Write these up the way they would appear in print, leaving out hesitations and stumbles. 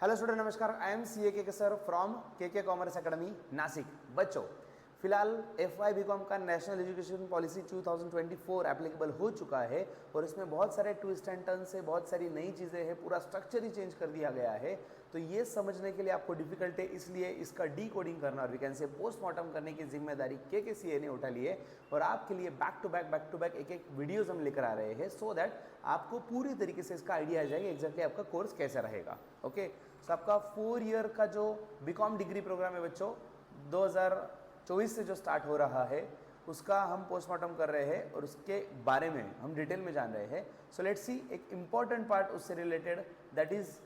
Hello student, नमस्कार। I M C ए के sir from के कॉमर्स एकेडमी नासिक। बच्चों, फिलहाल FY BCom का नेशनल एजुकेशन पॉलिसी 2024 एप्लीकेबल हो चुका है और इसमें बहुत सारे ट्विस्ट एंड टर्न्स है, बहुत सारी नई चीज़ें हैं, पूरा स्ट्रक्चर ही चेंज कर दिया गया है। तो ये समझने के लिए आपको डिफिकल्ट है, इसलिए इसका डी कोडिंग करना और वी कैन से पोस्टमार्टम करने की जिम्मेदारी KCA ने उठा ली है और आपके लिए बैक टू बैक एक वीडियोज हम लेकर आ रहे हैं सो दैट आपको पूरी तरीके से इसका आइडिया आ जाएगा एग्जैक्टली आपका कोर्स कैसा रहेगा। ओके, सो आपका 4 ईयर का जो BCom डिग्री प्रोग्राम है बच्चों, 2024 से जो स्टार्ट हो रहा है उसका हम पोस्टमार्टम कर रहे हैं और उसके बारे में हम डिटेल में जान रहे हैं। सो लेट्स सी एक इंपॉर्टेंट पार्ट उससे related, that is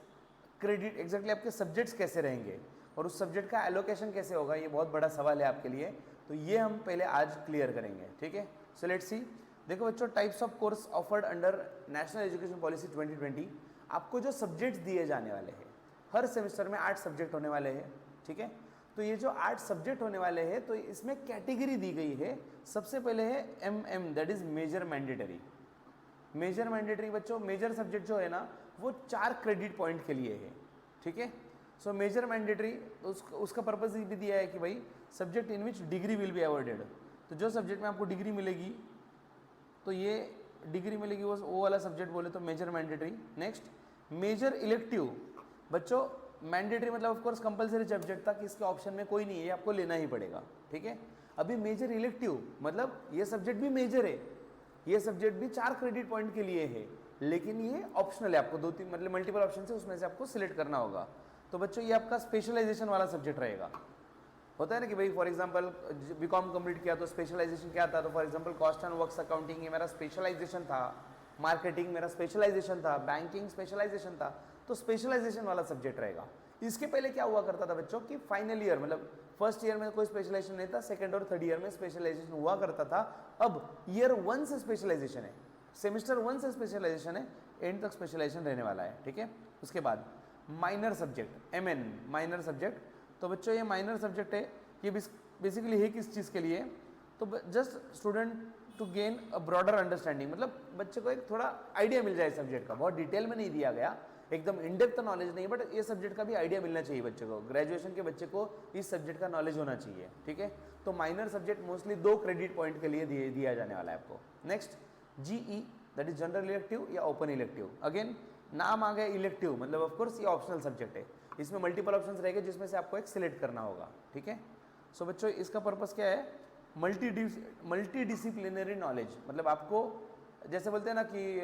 credit. Exactly आपके सब्जेक्ट्स कैसे रहेंगे और उस सब्जेक्ट का एलोकेशन कैसे होगा, ये बहुत बड़ा सवाल है आपके लिए। तो ये हम पहले आज क्लियर करेंगे, ठीक है। So let's see. देखो बच्चों, types of course offered under national education policy 2020। आपको जो सब्जेक्ट्स दिए जाने वाले हैं, हर सेमेस्टर में 8 सब्जेक्ट होने वाले हैं, ठीक है। तो ये जो 8 सब्जेक्ट होने वाले हैं, तो इसमें कैटेगरी दी गई है। सबसे पहले है MM, that is major mandatory. Major mandatory बच्चों, मेजर सब्जेक्ट जो है ना वो 4 क्रेडिट पॉइंट के लिए है, ठीक है। सो मेजर मैंडेटरी, उसका पर्पज भी दिया है कि भाई subject in which degree will be awarded. तो जो सब्जेक्ट में आपको डिग्री मिलेगी, तो ये डिग्री मिलेगी वो वाला सब्जेक्ट बोले तो major mandatory. Next, major elective. बच्चों, मैंडेटरी मतलब ऑफ कोर्स कंपलसरी सब्जेक्ट था कि इसके ऑप्शन में कोई नहीं है, आपको लेना ही पड़ेगा, ठीक है। अभी मेजर इलेक्टिव मतलब ये सब्जेक्ट भी मेजर है, ये सब्जेक्ट भी 4 क्रेडिट पॉइंट के लिए है, लेकिन ये ऑप्शनल है। आपको 2-3 मतलब मल्टीपल ऑप्शन से उसमें से आपको सिलेक्ट करना होगा। तो बच्चों ये आपका स्पेशलाइजेशन वाला सब्जेक्ट रहेगा। होता है ना कि भाई फॉर एग्जांपल BCom कंप्लीट किया तो स्पेशलाइजेशन क्या था, तो for example cost and works accounting ये मेरा स्पेशलाइजेशन था, मार्केटिंग मेरा स्पेशलाइजेशन था, बैंकिंग स्पेशलाइजेशन था, तो स्पेशलाइजेशन वाला सब्जेक्ट रहेगा। इसके पहले क्या हुआ करता था बच्चों कि फाइनल ईयर मतलब फर्स्ट ईयर में कोई स्पेशलाइजेशन नहीं था, सेकंड और थर्ड ईयर में स्पेशलाइजेशन हुआ करता था। अब ईयर 1 से स्पेशलाइजेशन है, सेमेस्टर 1 से स्पेशलाइजेशन है, एंड तक स्पेशलाइजेशन रहने वाला है, ठीक है। उसके बाद minor subject MN, minor subject. तो बच्चों ये माइनर सब्जेक्ट है, ये बेसिकली है किस चीज़ के लिए, तो just student to gain a broader understanding, मतलब बच्चे को एक थोड़ा आइडिया मिल जाए सब्जेक्ट का। बहुत डिटेल में नहीं दिया गया, एकदम इन डेप्थ नॉलेज नहीं, बट ये सब्जेक्ट का भी आइडिया मिलना चाहिए बच्चे को। ग्रेजुएशन के बच्चे को इस सब्जेक्ट का नॉलेज होना चाहिए, ठीक है। तो minor subject mostly 2 credit point के लिए दिया जाने वाला है आपको। Next, GE, that is general elective या ओपन इलेक्टिव। अगेन नाम आ गया इलेक्टिव, मतलब ऑफकोर्स ये ऑप्शनल सब्जेक्ट है, इसमें मल्टीपल ऑप्शन रहेंगे जिसमें से आपको एक सिलेक्ट करना होगा, ठीक है। सो बच्चों इसका पर्पस क्या है, मल्टी डिसिप्लिनरी नॉलेज। मतलब आपको जैसे बोलते हैं ना कि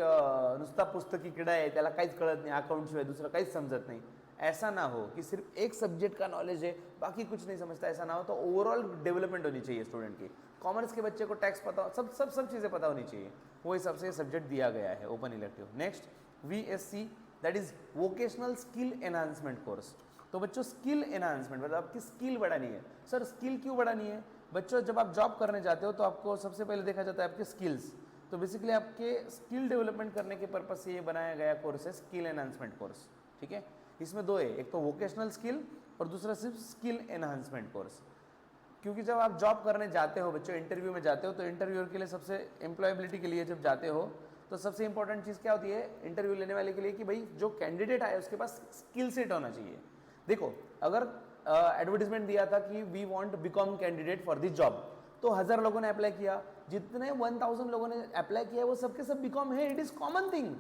नुसता पुस्तकी किडा आहे, त्याला काहीच कळत नाही, अकाउंट शिवाय दुसरं काहीच समजत नाही, ऐसा ना हो कि सिर्फ एक सब्जेक्ट का नॉलेज है बाकी कुछ नहीं समझता, ऐसा ना हो। तो ओवरऑल डेवलपमेंट होनी चाहिए स्टूडेंट की। कॉमर्स के बच्चे को टैक्स पता, सब चीज़ें पता होनी चाहिए, वो हिसाब से सब्जेक्ट दिया गया है open elective. Next, VSC, that is vocational skill enhancement course. तो बच्चों स्किल एनहांसमेंट मतलब आपकी स्किल बढ़ानी है। सर स्किल क्यों बढ़ानी है बच्चों, जब आप जॉब करने जाते हो तो आपको सबसे पहले देखा जाता है आपके स्किल्स। तो बेसिकली आपके स्किल डेवलपमेंट करने के पर्पज से ये बनाया गया कोर्स है स्किल एनहांसमेंट कोर्स, ठीक है। इसमें 2 है, एक तो वोकेशनल स्किल और दूसरा सिर्फ स्किल एनहांसमेंट कोर्स। क्योंकि जब आप जॉब करने जाते हो बच्चों, इंटरव्यू में जाते हो, तो इंटरव्यूअर के लिए सबसे एम्प्लॉयबिलिटी के लिए जब जाते हो तो सबसे इंपॉर्टेंट चीज़ क्या होती है इंटरव्यू लेने वाले के लिए कि भाई जो कैंडिडेट आए उसके पास स्किल सेट होना चाहिए। देखो अगर एडवर्टीजमेंट दिया था कि we want BCom candidate for this job, तो 1000 लोगों ने अप्लाई किया, जितने 1000 लोगों ने अप्लाई किया वो सबके सब BCom है, इट इज कॉमन थिंग,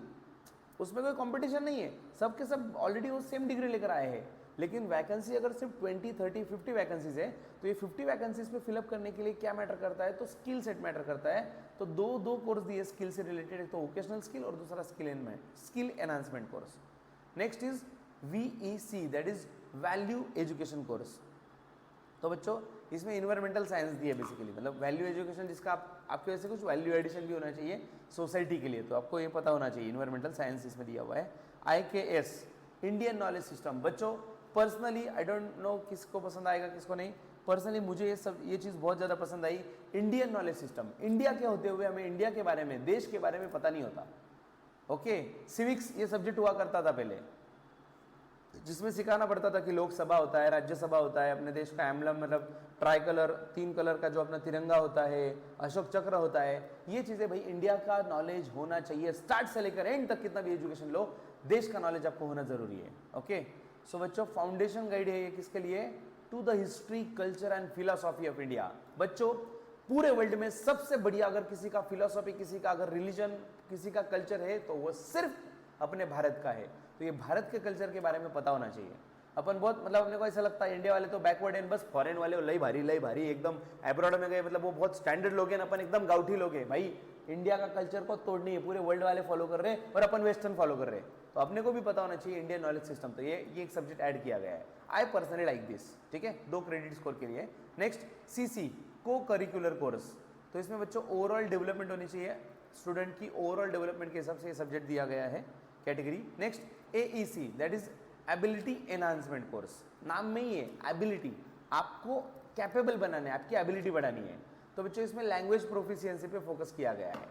उसमें कोई कंपटीशन नहीं है, सबके सब ऑलरेडी वो सेम डिग्री लेकर आए हैं। लेकिन वैकेंसी अगर सिर्फ 20, 30, 50 वैकेंसीज है, तो ये 50 वैकेंसीज पे फिलअप करने के लिए क्या मैटर करता है, तो स्किल सेट मैटर करता है। तो दो कोर्स दिए स्किल से रिलेटेड, एक तो वोकेशनल स्किल और दूसरा skill enhancement course. Next is VEC, that is value education course. तो बच्चों इसमें इन्वायरमेंटल साइंस दी है बेसिकली, मतलब वैल्यू एजुकेशन जिसका आपके वजह से कुछ वैल्यू एडिशन भी होना चाहिए सोसाइटी के लिए, तो आपको ये पता होना चाहिए, इन्वायरमेंटल साइंस इसमें दिया हुआ है। IKS, Indian knowledge system. बच्चों पर्सनली आई डोंट नो किसको पसंद आएगा किसको नहीं, पर्सनली मुझे ये चीज़ बहुत ज़्यादा पसंद आई। इंडियन नॉलेज सिस्टम, इंडिया के होते हुए हमें इंडिया के बारे में, देश के बारे में पता नहीं होता। ओके, सिविक्स ये सब्जेक्ट हुआ करता था पहले, जिसमें सिखाना पड़ता था कि लोकसभा होता है, राज्यसभा होता है, अपने देश का एम्बलम मतलब ट्राई कलर 3 कलर का जो अपना तिरंगा होता है, अशोक चक्र होता है, ये चीज़ें भाई इंडिया का नॉलेज होना चाहिए। स्टार्ट से लेकर एंड तक कितना भी एजुकेशन लो, देश का नॉलेज आपको होना जरूरी है। ओके, सो बच्चों फाउंडेशन गाइड है ये किसके लिए? To the history, culture and philosophy of India. बच्चों पूरे वर्ल्ड में सबसे बढ़िया अगर किसी का फिलोसॉफी, किसी का अगर रिलीजन, किसी का कल्चर है तो वो सिर्फ अपने भारत का है। तो ये भारत के कल्चर के बारे में पता होना चाहिए। अपन बहुत मतलब अपने को ऐसा लगता है इंडिया वाले तो बैकवर्ड है, बस फॉरेन वाले लई भारी एकदम अब्रॉड में गए, मतलब वो बहुत स्टैंडर्ड लोग हैं, अपन एकदम गाउठी लोग हैं। भाई इंडिया का कल्चर को तोड़नी है, पूरे वर्ल्ड वाले फॉलो कर रहे हैं और अपन वेस्टर्न फॉलो कर रहे हैं। तो अपने को भी पता होना चाहिए इंडियन नॉलेज सिस्टम। तो ये एक सब्जेक्ट ऐड किया गया है। आई पर्सनली लाइक दिस, ठीक है, 2 क्रेडिट स्कोर के लिए। नेक्स्ट सीसी, को करिकुलर कोर्स। तो इसमें बच्चों ओवरऑल डेवलपमेंट होनी चाहिए, स्टूडेंट की ओवरऑल डेवलपमेंट के हिसाब से ये सब्जेक्ट दिया गया है category. Next AEC, that is ability enhancement course. नाम में ही है एबिलिटी, आपको कैपेबल बनाना है, आपकी एबिलिटी बढ़ानी है। तो बच्चों इसमें लैंग्वेज प्रोफिशिएंसी पे फोकस किया गया है।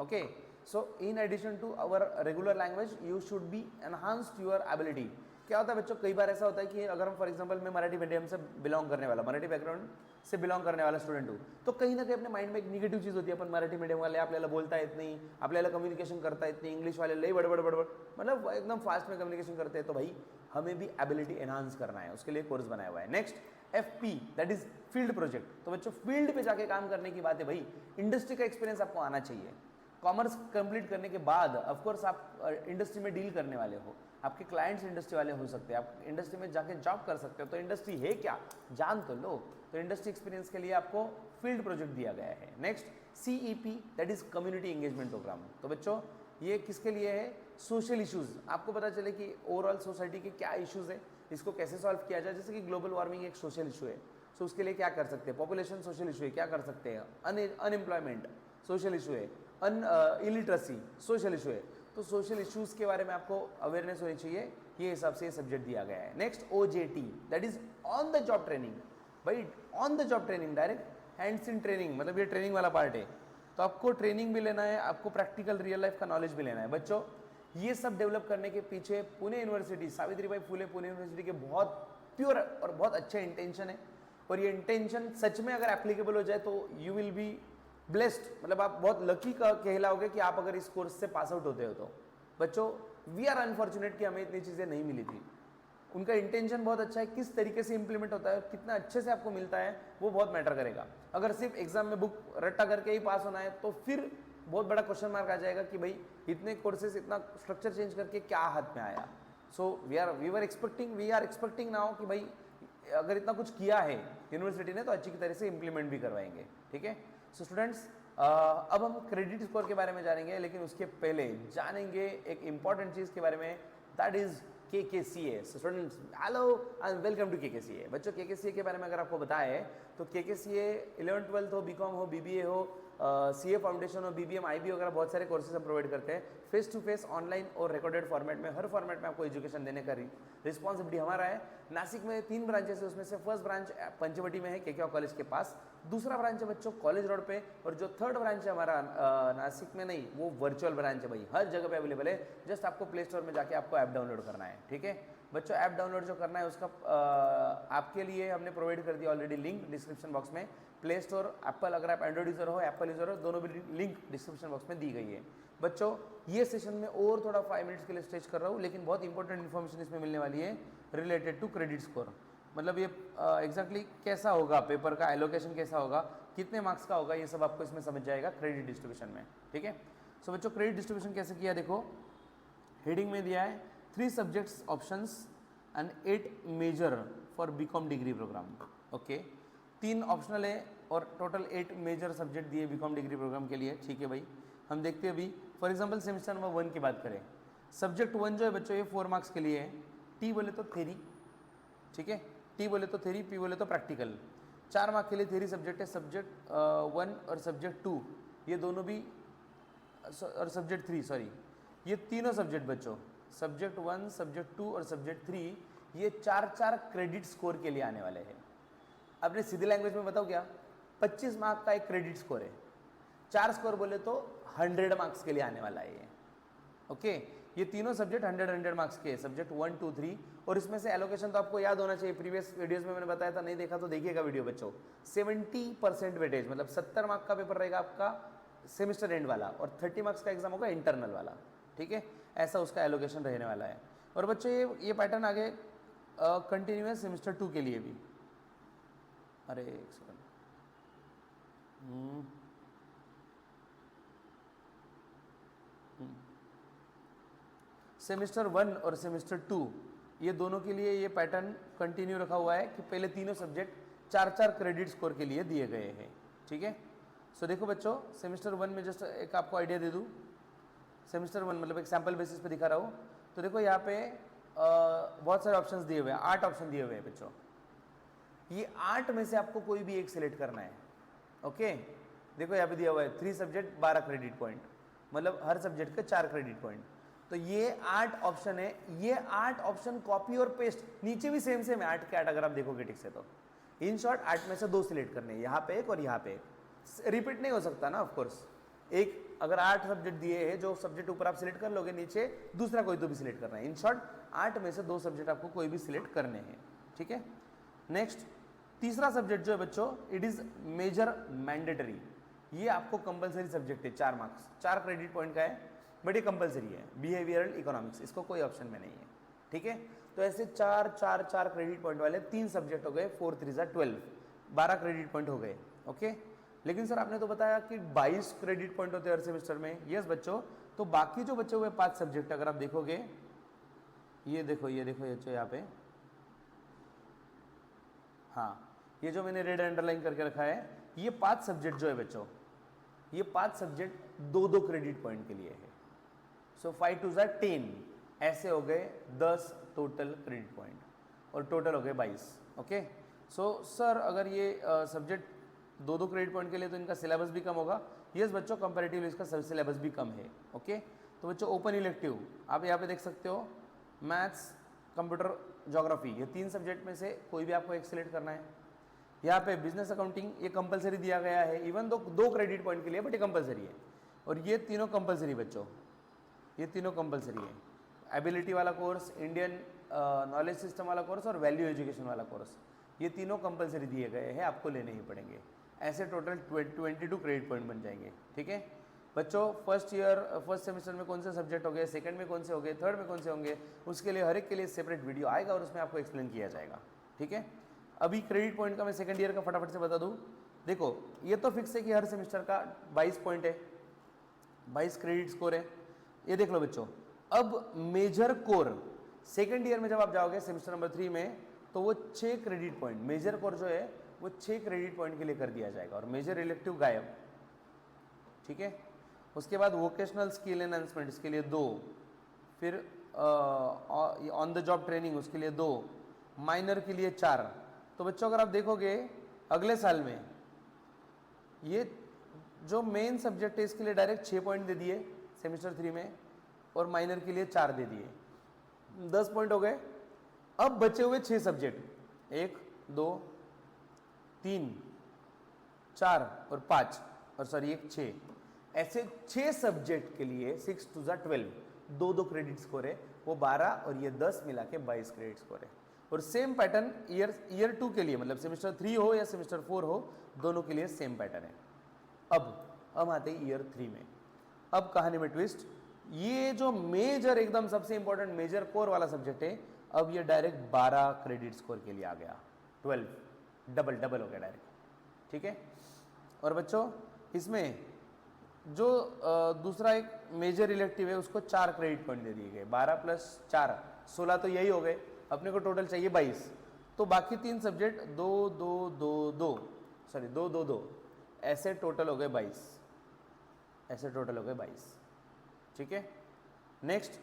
Okay, so in addition to our regular language you should be enhanced your ability. क्या होता है बच्चों, कई बार ऐसा होता है कि अगर हम फॉर एग्जांपल मैं मराठी मीडियम से बिलोंग करने वाला, मराठी बैकग्राउंड से बिलोंग करने वाला स्टूडेंट हूँ, तो कहीं ना कहीं अपने माइंड में एक निगेटिव चीज होती है, अपन मराठी मीडियम वाले आपल्याला बोलता येत नाही, आपल्याला कम्युनिकेशन करता येत नाही, इंग्लिश वाले लई बड़बड़ मतलब एकदम फास्ट में कम्युनिकेशन करते हैं। तो भाई हमें भी एबिलिटी एनहांस करना है, उसके लिए कोर्स बनाया हुआ है। Next FP, that is field project. तो बच्चों फील्ड पे जाके काम करने की बात है भाई, इंडस्ट्री का एक्सपीरियंस आपको आना चाहिए। कॉमर्स कंप्लीट करने के बाद ऑफकोर्स आप इंडस्ट्री में डील करने वाले हो, आपके क्लाइंट्स इंडस्ट्री वाले हो सकते हैं, आप इंडस्ट्री में जाके जॉब कर सकते हो। तो इंडस्ट्री है क्या, जान तो लो। तो इंडस्ट्री एक्सपीरियंस के लिए आपको फील्ड प्रोजेक्ट दिया गया है। Next CEP, that is community engagement program. तो बच्चों ये किसके लिए है? सोशल इश्यूज, आपको पता चले कि ओवरऑल सोसाइटी के क्या इश्यूज है, इसको कैसे सॉल्व किया जाए। जैसे कि ग्लोबल वार्मिंग एक सोशल इशू है, सो उसके लिए क्या कर सकते हैं, पॉपुलेशन सोशल इशू है, क्या कर सकते हैं, अनएम्प्लॉयमेंट सोशल इशू है, इलिटरेसी सोशल इशू है। तो सोशल इश्यूज के बारे में आपको अवेयरनेस होनी चाहिए, ये हिसाब से ये सब्जेक्ट दिया गया है। Next OJT, that is on the job training. भाई on the job training, direct hands in training, मतलब ये ट्रेनिंग वाला पार्ट है। तो आपको ट्रेनिंग भी लेना है, आपको प्रैक्टिकल रियल लाइफ का नॉलेज भी लेना है। बच्चों ये सब डेवलप करने के पीछे पुणे यूनिवर्सिटी, सावित्रीबाई फुले पुणे यूनिवर्सिटी के बहुत प्योर और बहुत अच्छे इंटेंशन है। और ये इंटेंशन सच में अगर एप्लीकेबल हो जाए तो यू विल बी ब्लेस्ड, मतलब आप बहुत लकी का कहलाओगे कि आप अगर इस कोर्स से पास आउट होते हो। तो बच्चों वी आर अनफॉर्चुनेट कि हमें इतनी चीज़ें नहीं मिली थी। उनका इंटेंशन बहुत अच्छा है, किस तरीके से इंप्लीमेंट होता है, कितना अच्छे से आपको मिलता है, वो बहुत मैटर करेगा। अगर सिर्फ एग्जाम में बुक रट्टा करके ही पास होना है तो फिर बहुत बड़ा क्वेश्चन मार्क आ जाएगा कि भाई इतने कोर्सेज, इतना स्ट्रक्चर चेंज करके क्या हाथ में आया। So we are expecting now कि भाई अगर इतना कुछ किया है यूनिवर्सिटी ने तो अच्छी तरह से इंप्लीमेंट भी करवाएंगे। ठीक है, सो स्टूडेंट्स अब हम क्रेडिट स्कोर के बारे में जानेंगे, लेकिन उसके पहले जानेंगे एक इंपॉर्टेंट चीज़ के बारे में, that is KKCA। So students hello and welcome to KKCA। बच्चों KKCA के बारे में अगर आपको बताया है तो KKCA 11th 12th हो, BCom हो, BBA हो, CA फाउंडेशन हो, BBM IB वगैरह बहुत सारे कोर्सेज हम प्रोवाइड करते हैं फेस टू फेस, ऑनलाइन और रिकॉर्डेड फॉर्मेट में। हर फॉर्मेट में आपको एजुकेशन देने का रिस्पॉन्सिबिलिटी हमारा है। नासिक में 3 ब्रांचेस है, उसमें से फर्स्ट ब्रांच पंचवटी में है KK कॉलेज के पास, दूसरा ब्रांच है बच्चों कॉलेज रोड पे, और जो थर्ड ब्रांच है हमारा नासिक में नहीं, वो वर्चुअल ब्रांच है भाई, हर जगह पे अवेलेबल है। जस्ट आपको प्ले स्टोर में जाके आपको ऐप डाउनलोड करना है। ठीक है बच्चों, ऐप डाउनलोड जो करना है उसका आपके लिए हमने प्रोवाइड कर दिया ऑलरेडी लिंक डिस्क्रिप्शन बॉक्स में। प्ले स्टोर एप्पल, अगर आप एंड्रॉइड यूजर हो, एप्पल यूजर हो, दोनों भी लिंक डिस्क्रिप्शन बॉक्स में दी गई है। बच्चों ये सेशन में और थोड़ा 5 मिनट्स के लिए स्ट्रेच कर रहा हूँ, लेकिन बहुत इंपॉर्टेंट इन्फॉर्मेशन इसमें मिलने वाली है रिलेटेड टू क्रेडिट स्कोर। मतलब ये एग्जैक्टली कैसा होगा, पेपर का एलोकेशन कैसा होगा, कितने मार्क्स का होगा, ये सब आपको इसमें समझ जाएगा क्रेडिट डिस्ट्रीब्यूशन में। ठीक है, सो बच्चों क्रेडिट डिस्ट्रीब्यूशन कैसे किया, देखो हेडिंग में दिया है 3 subjects options and 8 major for BCom degree program. Okay, 3 optional है और टोटल 8 मेजर सब्जेक्ट दिए BCom डिग्री प्रोग्राम के लिए। ठीक है भाई, हम देखते हैं अभी फॉर एग्जांपल सेमेस्टर नंबर 1 की बात करें, सब्जेक्ट 1 जो है बच्चों ये 4 मार्क्स के लिए है। T बोले तो थ्योरी, ठीक है, T बोले तो थ्योरी, P बोले तो प्रैक्टिकल। 4 मार्क्स के लिए थ्योरी सब्जेक्ट है, सब्जेक्ट 1 और सब्जेक्ट 2 ये दोनों भी, और सब्जेक्ट 3 सॉरी, ये तीनों सब्जेक्ट बच्चों सब्जेक्ट 1, सब्जेक्ट 2 और सब्जेक्ट 3 ये 4-4 क्रेडिट स्कोर के लिए आने वाले हैं। अपने सीधी लैंग्वेज में बताओ क्या, 25 मार्क का एक क्रेडिट स्कोर है, 4 स्कोर बोले तो 100 मार्क्स के लिए आने वाला है ये। ओके, ये तीनों सब्जेक्ट 100 मार्क्स के, सब्जेक्ट 1, 2, 3। और इसमें से एलोकेशन तो आपको याद होना चाहिए, प्रीवियस वीडियोस में मैंने बताया था, नहीं देखा तो देखिएगा वीडियो बच्चों। 70% वेटेज, मतलब 70 मार्क का पेपर रहेगा आपका सेमेस्टर एंड वाला, और 30 मार्क्स का एग्जाम होगा इंटरनल वाला। ठीक है, ऐसा उसका एलोकेशन रहने वाला है। और बच्चों ये पैटर्न आगे कंटिन्यूस सेमेस्टर 2 के लिए भी, अरे एक सेकंड, सेमेस्टर 1 और सेमेस्टर 2 ये दोनों के लिए ये पैटर्न कंटिन्यू रखा हुआ है कि पहले तीनों सब्जेक्ट 4-4 क्रेडिट स्कोर के लिए दिए गए हैं, ठीक है। सो देखो बच्चों, सेमेस्टर 1 में जस्ट एक आपको आइडिया दे दूँ, सेमेस्टर 1 मतलब एक सैम्पल बेसिस पे दिखा रहा हूँ, तो देखो यहाँ पे बहुत सारे ऑप्शंस दिए हुए हैं, 8 ऑप्शन दिए हुए हैं बच्चों। ये 8 में से आपको कोई भी एक सिलेक्ट करना है, ओके। देखो यहाँ पे दिया हुआ है 3 सब्जेक्ट 12 क्रेडिट पॉइंट, मतलब हर सब्जेक्ट के 4 क्रेडिट पॉइंट। तो ये 8 ऑप्शन है, ये 8 ऑप्शन कॉपी और पेस्ट, नीचे भी सेम सेम है 8 के 8 अगर आप देखोगे ठीक से। तो इन शॉर्ट 8 में से 2 सिलेक्ट करने हैं, यहाँ पे एक और यहाँ पे एक। रिपीट नहीं हो सकता ना ऑफकोर्स, एक अगर 8 सब्जेक्ट दिए हैं, जो सब्जेक्ट ऊपर आप सिलेक्ट कर लोगे नीचे दूसरा कोई तो भी सिलेक्ट करना है। इन शॉर्ट 8 में से 2 सब्जेक्ट आपको कोई भी सिलेक्ट करने हैं, ठीक है। नेक्स्ट तीसरा सब्जेक्ट जो है बच्चों, इट इज मेजर मैंडेटरी। ये आपको कंपलसरी सब्जेक्ट है, 4 मार्क्स 4 क्रेडिट पॉइंट का है, बट ये कंपलसरी है। बिहेवियरल इकोनॉमिक्स, इसको कोई ऑप्शन में नहीं है, ठीक है। तो ऐसे 4 क्रेडिट पॉइंट वाले 3 सब्जेक्ट हो गए, 4 3 12, 12 क्रेडिट पॉइंट हो गए, ओके। लेकिन सर आपने तो बताया कि 22 क्रेडिट पॉइंट होते हैं हर सेमेस्टर में। यस बच्चों, तो बाकी जो बचे हुए 5 सब्जेक्ट अगर आप देखोगे, ये देखो ये यहाँ पे, हाँ ये जो मैंने रेड अंडरलाइन करके रखा है, ये 5 सब्जेक्ट जो है बच्चों, ये 5 सब्जेक्ट 2-2 क्रेडिट पॉइंट के लिए है। सो 5 2 10, ऐसे हो गए 10 टोटल क्रेडिट पॉइंट, और टोटल हो गए 22, ओके। सो सर अगर ये सब्जेक्ट 2-2 क्रेडिट पॉइंट के लिए तो इनका सिलेबस भी कम होगा। यस बच्चों, कंपैरेटिवली इसका सिलेबस भी कम है, ओके। तो बच्चों ओपन इलेक्टिव आप यहाँ पे देख सकते हो, मैथ्स, कंप्यूटर, ज्योग्राफी, ये 3 सब्जेक्ट में से कोई भी आपको एक सिलेक्ट करना है। यहाँ पे बिजनेस अकाउंटिंग ये कंपलसरी दिया गया है, इवन 2 क्रेडिट पॉइंट के लिए, बट ये कंपलसरी है। और ये तीनों कंपलसरी बच्चों, ये तीनों कंपलसरी है। एबिलिटी वाला कोर्स, इंडियन नॉलेज सिस्टम वाला कोर्स और वैल्यू एजुकेशन वाला कोर्स, ये तीनों कंपलसरी दिए गए हैं, आपको लेने ही पड़ेंगे। ऐसे टोटल 22 क्रेडिट पॉइंट बन जाएंगे, ठीक है बच्चों। फर्स्ट सेमेस्टर में कौन से सब्जेक्ट हो गए, सेकंड में कौन से हो गए, थर्ड में कौन से होंगे, उसके लिए हर एक के लिए सेपरेट वीडियो आएगा और उसमें आपको एक्सप्लेन किया जाएगा, ठीक है। अभी क्रेडिट पॉइंट का मैं सेकंड ईयर का फटाफट से बता दूं। देखो ये तो फिक्स है कि हर सेमेस्टर का 22 पॉइंट है, 22 क्रेडिट स्कोर है, ये देख लो बच्चों। अब मेजर कोर सेकंड ईयर में जब आप जाओगे सेमेस्टर नंबर 3 में, तो वो 6 क्रेडिट पॉइंट, मेजर कोर जो है वो 6 क्रेडिट पॉइंट के लिए कर दिया जाएगा, और मेजर इलेक्टिव गायब, ठीक है। उसके बाद वोकेशनल स्किल एनहांसमेंट, इसके लिए 2, फिर ऑन द जॉब ट्रेनिंग उसके लिए 2, माइनर के लिए 4। तो बच्चों अगर आप देखोगे अगले साल में ये जो मेन सब्जेक्ट है इसके लिए डायरेक्ट 6 पॉइंट दे दिए सेमेस्टर 3 में, और माइनर के लिए 4 दे दिए, 10 पॉइंट हो गए। अब बचे हुए 6 सब्जेक्ट 1 2 3 4 और 5 और सॉरी 1 6, ऐसे 6 सब्जेक्ट के लिए 6 2 12, 2-2 क्रेडिट स्कोर है, वो 12 और ये 10 मिला के 22 क्रेडिट स्कोर है। और सेम पैटर्न ईयर 2 के लिए, मतलब सेमेस्टर 3 हो या सेमेस्टर 4 हो, दोनों के लिए सेम पैटर्न है। अब आते हैं ईयर 3 में। अब कहानी में ट्विस्ट, ये जो मेजर एकदम सबसे इंपॉर्टेंट मेजर कोर वाला सब्जेक्ट है, अब ये डायरेक्ट 12 क्रेडिट स्कोर के लिए आ गया, 12 डबल हो गया डायरेक्ट, ठीक है। और बच्चों इसमें जो दूसरा एक मेजर इलेक्टिव है उसको 4 क्रेडिट पॉइंट दे दिए गए, 12 + 4 16, तो यही हो गए। अपने को टोटल चाहिए 22, तो बाकी 3 सब्जेक्ट 2 2 2 2 सॉरी 2 2 2, ऐसे टोटल हो गए 22, ऐसे टोटल हो गए 22, ठीक है। नेक्स्ट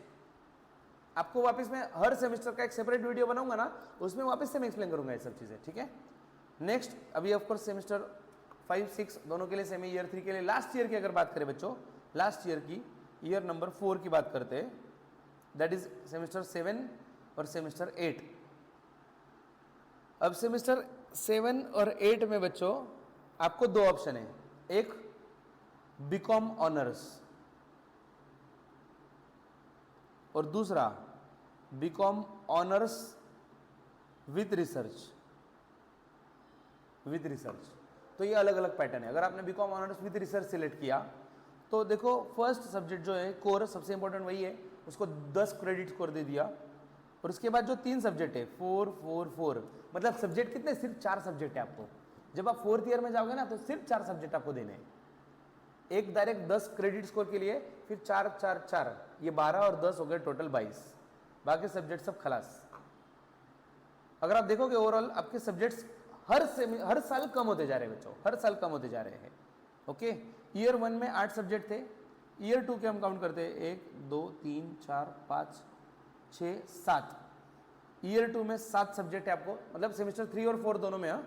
आपको वापस मैं हर सेमेस्टर का एक सेपरेट वीडियो बनाऊंगा ना, उसमें वापस से मैं एक्सप्लेन करूंगा ये सब चीज़ें, ठीक है। नेक्स्ट अभी ऑफकोर्स सेमेस्टर 5 6 दोनों के लिए सेम, ईयर 3 के लिए। लास्ट ईयर की अगर बात करें बच्चों, लास्ट ईयर की ईयर नंबर 4 की बात करते हैं, दैट इज सेमेस्टर 7 और सेमेस्टर 8। अब सेमेस्टर 7 और 8 में बच्चों आपको 2 ऑप्शन है, एक बीकॉम ऑनर्स और दूसरा बीकॉम ऑनर्स विथ रिसर्च, तो ये अलग अलग पैटर्न है। अगर आपने BCom honours with research select किया तो देखो फर्स्ट सब्जेक्ट जो है कोर, सबसे इंपॉर्टेंट वही है, उसको 10 क्रेडिट स्कोर दे दिया। और उसके बाद जो 3 सब्जेक्ट है 4 4 4, मतलब सब्जेक्ट कितने, सिर्फ 4 सब्जेक्ट है आपको। जब आप 4th ईयर में जाओगे ना तो सिर्फ 4 सब्जेक्ट आपको देने हैं, एक डायरेक्ट 10 क्रेडिट स्कोर के लिए, फिर 4 4 4, ये 12 और 10 हो गए टोटल 22, बाकी सब्जेक्ट सब खलास। अगर आप देखोगे ओवरऑल आपके सब्जेक्ट्स हर साल कम होते जा रहे हैं बच्चों, हर साल कम होते जा रहे हैं। ओके, ईयर 1 में 8 सब्जेक्ट थे, ईयर 2 के हम काउंट करते हैं 1 2 3 4 5 6 7, ईयर 2 में 7 सब्जेक्ट है आपको, मतलब सेमेस्टर 3 और 4 दोनों में। हाँ,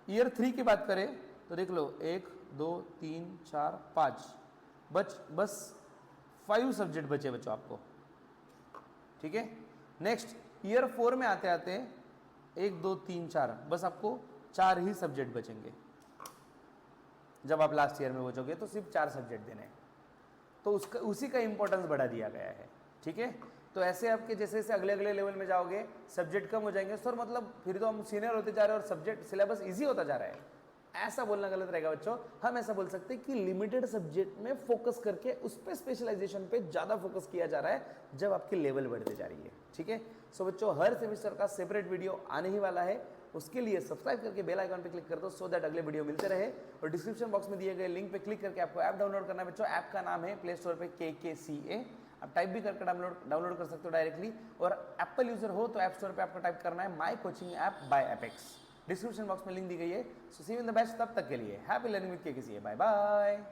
ईयर 3 की बात करें तो देख लो 1 2 3 4 5, बस 5 सब्जेक्ट बचे बच्चों आपको, ठीक है। नेक्स्ट ईयर 4 में आते आते 1 2 3 4, बस आपको 4 ही सब्जेक्ट बचेंगे। जब आप लास्ट ईयर में बचोगे तो सिर्फ 4 सब्जेक्ट देने हैं, तो उसका उसी का इंपॉर्टेंस बढ़ा दिया गया है, ठीक है। तो ऐसे आपके जैसे जैसे अगले अगले लेवल में जाओगे सब्जेक्ट कम हो जाएंगे सर, मतलब फिर तो हम सीनियर होते जा रहे हैं और सब्जेक्ट सिलेबस इजी होता जा रहा है, ऐसा बोलना गलत रहेगा बच्चों। हम ऐसा बोल सकते हैं कि लिमिटेड सब्जेक्ट में फोकस करके उस पर स्पेशलाइजेशन पे ज़्यादा फोकस किया जा रहा है जब आपकी लेवल बढ़ते जा रही है, ठीक है। सो बच्चों हर सेमेस्टर का सेपरेट वीडियो आने ही वाला है, उसके लिए सब्सक्राइब करके बेल आइकन पे क्लिक कर दो सो दैट अगले वीडियो मिलते रहे। और डिस्क्रिप्शन बॉक्स में दिए गए लिंक पे क्लिक करके आपको ऐप डाउनलोड करना है बच्चों। ऐप का नाम है प्ले स्टोर पे KKCA, आप टाइप भी करके डाउनलोड कर सकते हो डायरेक्टली। और एप्पल यूजर हो तो ऐप स्टोर पे आपको टाइप करना है my coaching app by Apex, description box में लिंक दी गई है। So see you in the best, तब तक के लिए happy learning with KKCA, bye bye.